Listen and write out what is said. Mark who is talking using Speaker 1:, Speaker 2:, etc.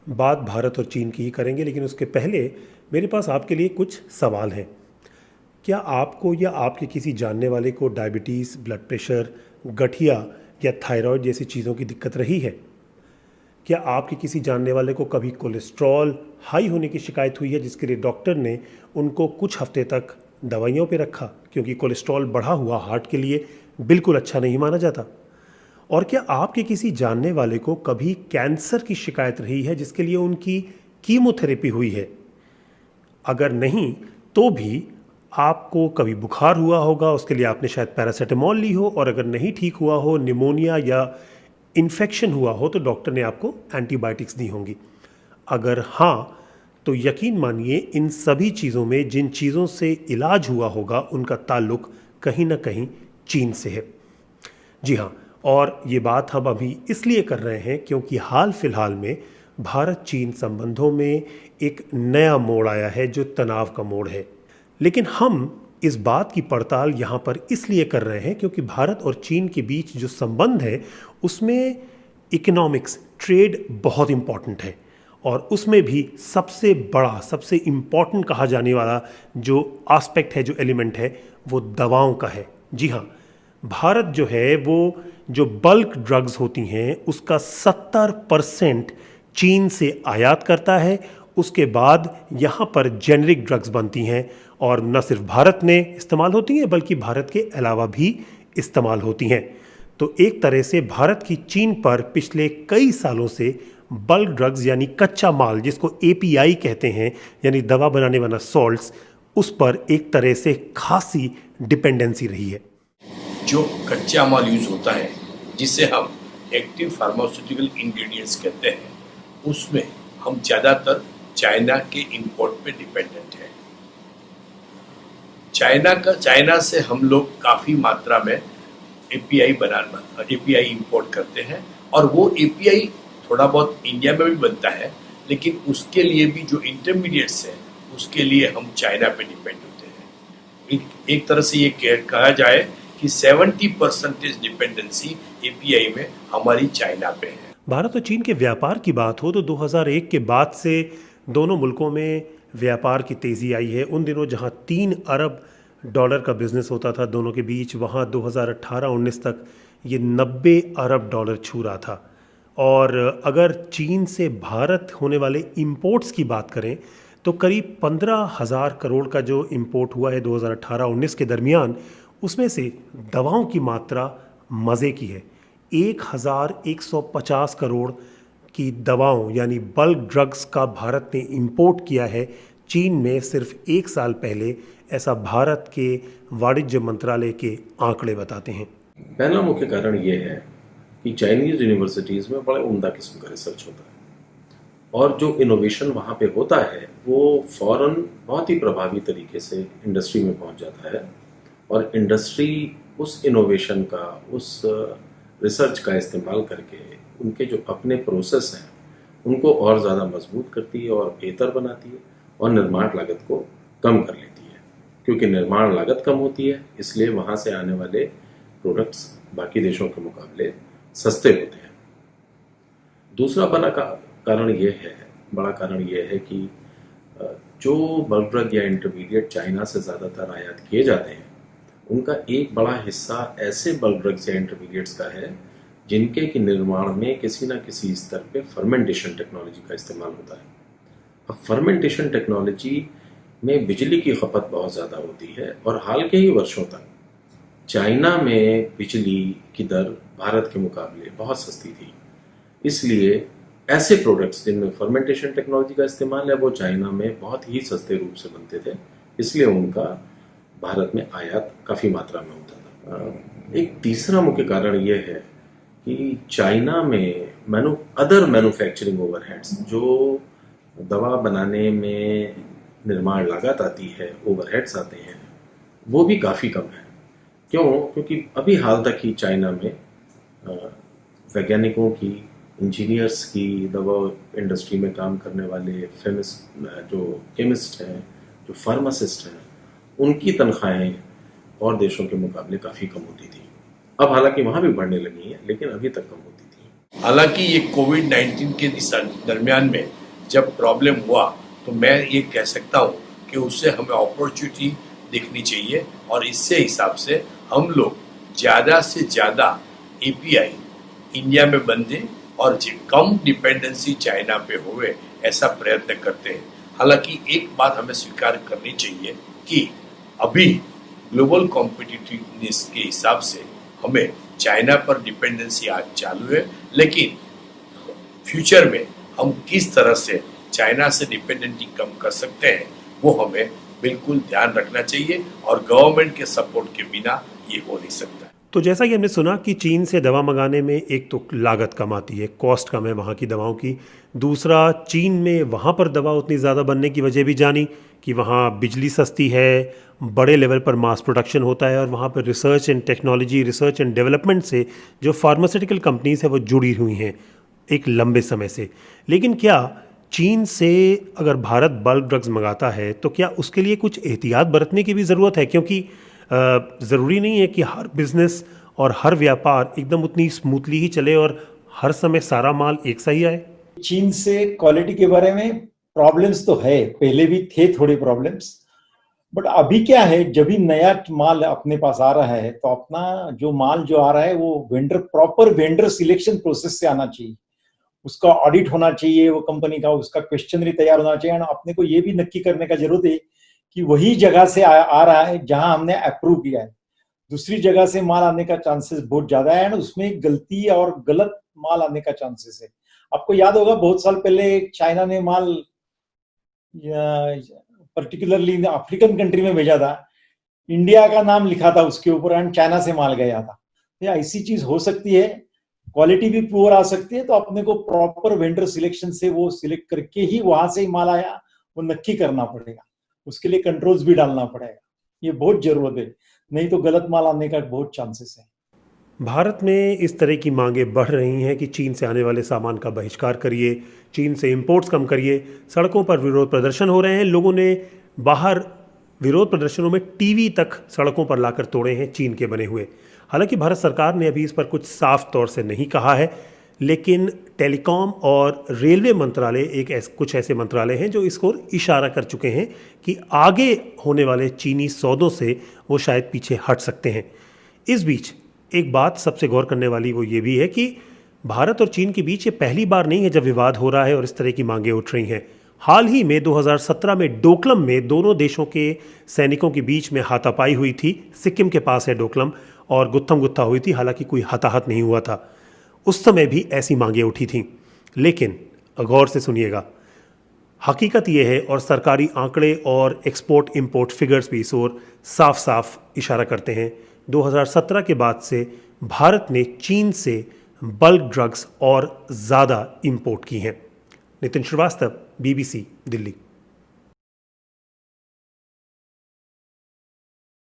Speaker 1: बात भारत और चीन की ही करेंगे, लेकिन उसके पहले मेरे पास आपके लिए कुछ सवाल हैं। क्या आपको या आपके किसी जानने वाले को डायबिटीज़, ब्लड प्रेशर, गठिया या थायराइड जैसी चीज़ों की दिक्कत रही है? क्या आपके किसी जानने वाले को कभी कोलेस्ट्रॉल हाई होने की शिकायत हुई है, जिसके लिए डॉक्टर ने उनको कुछ हफ्ते तक दवाइयों पे रखा, क्योंकि कोलेस्ट्रॉल बढ़ा हुआ हार्ट के लिए बिल्कुल अच्छा नहीं माना जाता? और क्या आपके किसी जानने वाले को कभी कैंसर की शिकायत रही है, जिसके लिए उनकी कीमोथेरेपी हुई है? अगर नहीं, तो भी आपको कभी बुखार हुआ होगा, उसके लिए आपने शायद पैरासिटामोल ली हो, और अगर नहीं ठीक हुआ हो, निमोनिया या इन्फेक्शन हुआ हो, तो डॉक्टर ने आपको एंटीबायोटिक्स दी होंगी। अगर हाँ, तो यकीन मानिए इन सभी चीज़ों में जिन चीज़ों से इलाज हुआ होगा, उनका ताल्लुक कहीं ना कहीं चीन से है। जी हाँ, और ये बात हम अभी इसलिए कर रहे हैं क्योंकि हाल फिलहाल में भारत चीन संबंधों में एक नया मोड़ आया है, जो तनाव का मोड़ है। लेकिन हम इस बात की पड़ताल यहाँ पर इसलिए कर रहे हैं क्योंकि भारत और चीन के बीच जो संबंध है, उसमें इकोनॉमिक्स, ट्रेड बहुत इम्पॉर्टेंट है। और उसमें भी सबसे बड़ा, सबसे इम्पॉर्टेंट कहा जाने वाला जो एस्पेक्ट है, जो एलिमेंट है, वो दवाओं का है। जी हाँ, भारत जो है वो जो बल्क ड्रग्स होती हैं उसका 70% चीन से आयात करता है। उसके बाद यहाँ पर जेनरिक ड्रग्स बनती हैं, और न सिर्फ भारत में इस्तेमाल होती हैं बल्कि भारत के अलावा भी इस्तेमाल होती हैं। तो एक तरह से भारत की चीन पर पिछले कई सालों से बल्क ड्रग्स यानी कच्चा माल, जिसको एपीआई कहते हैं, यानी दवा बनाने वाला सॉल्ट्स, उस पर एक तरह से खासी डिपेंडेंसी रही है।
Speaker 2: जो कच्चा माल यूज होता है, जिसे हम एक्टिव फार्मास्यूटिकल इंग्रेडिएंट्स कहते हैं, उसमें हम ज़्यादातर चाइना के इंपोर्ट पे डिपेंडेंट हैं। चाइना से हम लोग काफ़ी मात्रा में एपीआई इंपोर्ट करते हैं, और वो एपीआई थोड़ा बहुत इंडिया में भी बनता है, लेकिन उसके लिए भी जो इंटरमीडिएट्स हैं, उसके लिए हम चाइना पे डिपेंड होते हैं। एक तरह से ये कहा जाए कि 70% डिपेंडेंसी एपीआई में हमारी चाइना पे है।
Speaker 1: भारत और चीन के व्यापार की बात हो तो 2001 के बाद से दोनों मुल्कों में व्यापार की तेज़ी आई है। उन दिनों जहां $3 अरब का बिजनेस होता था दोनों के बीच, वहां 2018-19 तक ये $90 अरब छू रहा था। और अगर चीन से भारत होने वाले इंपोर्ट्स की बात करें तो करीब 15,000 करोड़ का जो इंपोर्ट हुआ है 2018-19 के दरमियान, उसमें से दवाओं की मात्रा मज़े की है। 1,150 करोड़ की दवाओं यानी बल्क ड्रग्स का भारत ने इंपोर्ट किया है चीन में सिर्फ एक साल पहले, ऐसा भारत के वाणिज्य मंत्रालय के आंकड़े बताते हैं।
Speaker 3: पहला मुख्य कारण ये है कि चाइनीज़ यूनिवर्सिटीज़ में बड़े उम्दा किस्म का रिसर्च होता है, और जो इनोवेशन वहाँ पे होता है वो फ़ौरन बहुत ही प्रभावी तरीके से इंडस्ट्री में पहुँच जाता है, और इंडस्ट्री उस इनोवेशन का, उस रिसर्च का इस्तेमाल करके उनके जो अपने प्रोसेस हैं उनको और ज़्यादा मजबूत करती है और बेहतर बनाती है, और निर्माण लागत को कम कर लेती है। क्योंकि निर्माण लागत कम होती है, इसलिए वहाँ से आने वाले प्रोडक्ट्स बाकी देशों के मुकाबले सस्ते होते हैं। दूसरा बड़ा कारण ये है कि जो बल्क ड्रग या इंटरमीडिएट चाइना से ज़्यादातर आयात किए जाते हैं, उनका एक बड़ा हिस्सा ऐसे बल्क ड्रग्स या इंटरमीडिएट्स का है जिनके की निर्माण में किसी न किसी स्तर पे फर्मेंटेशन टेक्नोलॉजी का इस्तेमाल होता है। अब फर्मेंटेशन टेक्नोलॉजी में बिजली की खपत बहुत ज़्यादा होती है, और हाल के ही वर्षों तक चाइना में बिजली की दर भारत के मुकाबले बहुत सस्ती थी। इसलिए ऐसे प्रोडक्ट्स जिनमें फर्मेंटेशन टेक्नोलॉजी का इस्तेमाल है वो चाइना में बहुत ही सस्ते रूप से बनते थे, इसलिए उनका भारत में आयात काफ़ी मात्रा में होता था। एक तीसरा मुख्य कारण यह है कि चाइना में अदर मैन्युफैक्चरिंग ओवरहेड्स, जो दवा बनाने में निर्माण लागत आती है, ओवरहेड्स आते हैं, वो भी काफ़ी कम है। क्यों? क्योंकि अभी हाल तक ही चाइना में वैज्ञानिकों की, इंजीनियर्स की, दवा इंडस्ट्री में काम करने वाले जो केमिस्ट हैं, जो फार्मासिस्ट हैं, उनकी तनख्वाहें और देशों के मुकाबले काफ़ी कम होती थी। अब हालांकि वहाँ भी बढ़ने लगी हैं, लेकिन अभी तक कम होती थी।
Speaker 2: हालांकि ये कोविड-19 के दरमियान में जब प्रॉब्लम हुआ तो मैं ये कह सकता हूँ कि उससे हमें अपॉर्चुनिटी देखनी चाहिए और इससे हिसाब से हम लोग ज़्यादा से ज़्यादा एपीआई इंडिया में बंदे और कम डिपेंडेंसी चाइना पे हुए ऐसा प्रयत्न करते हैं। हालांकि एक बात हमें स्वीकार करनी चाहिए कि अभी ग्लोबल कॉम्पिटिटिवनेस के हिसाब से हमें चाइना पर डिपेंडेंसी आज चालू है, लेकिन फ्यूचर में हम किस तरह से चाइना से डिपेंडेंसी कम कर सकते हैं वो हमें बिल्कुल ध्यान रखना चाहिए और गवर्नमेंट के सपोर्ट के बिना ये हो नहीं सकता।
Speaker 1: तो जैसा कि हमने सुना कि चीन से दवा मंगाने में एक तो लागत कम आती है, कॉस्ट कम है वहाँ की दवाओं की। दूसरा, चीन में वहाँ पर दवा उतनी ज़्यादा बनने की वजह भी जानी कि वहाँ बिजली सस्ती है, बड़े लेवल पर मास प्रोडक्शन होता है और वहाँ पर research and technology, research and development से जो फार्मास्यूटिकल कंपनीज है वो जुड़ी हुई हैं एक लंबे समय से। लेकिन क्या चीन से अगर भारत बल्क ड्रग्स मंगाता है तो क्या उसके लिए कुछ एहतियात बरतने की भी ज़रूरत है? क्योंकि ज़रूरी नहीं है कि हर बिजनेस और हर व्यापार एकदम उतनी स्मूथली ही चले और हर समय सारा माल एक सा ही आए।
Speaker 4: चीन से क्वालिटी के बारे में प्रॉब्लम्स तो है, पहले भी थे थोड़े प्रॉब्लम्स, बट अभी क्या है, जब भी नया माल अपने पास आ रहा है तो अपना जो माल जो आ रहा है वो प्रॉपर वेंडर सिलेक्शन प्रोसेस से आना चाहिए, उसका ऑडिट होना चाहिए, वो कंपनी का उसका क्वेश्चनरी तैयार होना चाहिए। और अपने को ये भी नक्की करने का जरूरत है कि वही जगह से आ रहा है जहां हमने अप्रूव किया है। दूसरी जगह से माल आने का चांसेस बहुत ज्यादा है, उसमें गलती और गलत माल आने का चांसेस है। आपको याद होगा बहुत साल पहले चाइना ने माल पर्टिकुलरली अफ्रीकन कंट्री में भेजा था, इंडिया का नाम लिखा था उसके ऊपर एंड चाइना से माल गया था। तो ऐसी चीज हो सकती है, क्वालिटी भी पुअर आ सकती है, तो अपने को प्रॉपर वेंडर सिलेक्शन से वो सिलेक्ट करके ही वहां से ही माल आया वो नक्की करना पड़ेगा, उसके लिए कंट्रोल्स भी डालना पड़ेगा, ये बहुत जरूरत है, नहीं तो गलत माल आने का बहुत चांसेस है।
Speaker 1: भारत में इस तरह की मांगें बढ़ रही हैं कि चीन से आने वाले सामान का बहिष्कार करिए, चीन से इंपोर्ट्स कम करिए। सड़कों पर विरोध प्रदर्शन हो रहे हैं, लोगों ने बाहर विरोध प्रदर्शनों में टीवी तक सड़कों पर लाकर तोड़े हैं चीन के बने हुए। हालांकि भारत सरकार ने अभी इस पर कुछ साफ तौर से नहीं कहा है, लेकिन टेलीकॉम और रेलवे मंत्रालय कुछ ऐसे मंत्रालय हैं जो इसको इशारा कर चुके हैं कि आगे होने वाले चीनी सौदों से वो शायद पीछे हट सकते हैं। इस बीच एक बात सबसे गौर करने वाली वो ये भी है कि भारत और चीन के बीच ये पहली बार नहीं है जब विवाद हो रहा है और इस तरह की मांगें उठ रही हैं। हाल ही में 2017 में डोकलम में दोनों देशों के सैनिकों के बीच में हाथापाई हुई थी। सिक्किम के पास है डोकलम, और गुत्थम गुत्था हुई थी, हालांकि कोई हताहत नहीं हुआ था। उस समय भी ऐसी मांगें उठी थीं। लेकिन गौर से सुनिएगा, हकीकत यह है और सरकारी आंकड़े और एक्सपोर्ट इंपोर्ट फिगर्स भी इस ओर साफ साफ इशारा करते हैं, 2017 के बाद से भारत ने चीन से बल्क ड्रग्स और ज़्यादा इंपोर्ट की हैं। नितिन श्रीवास्तव, BBC, दिल्ली।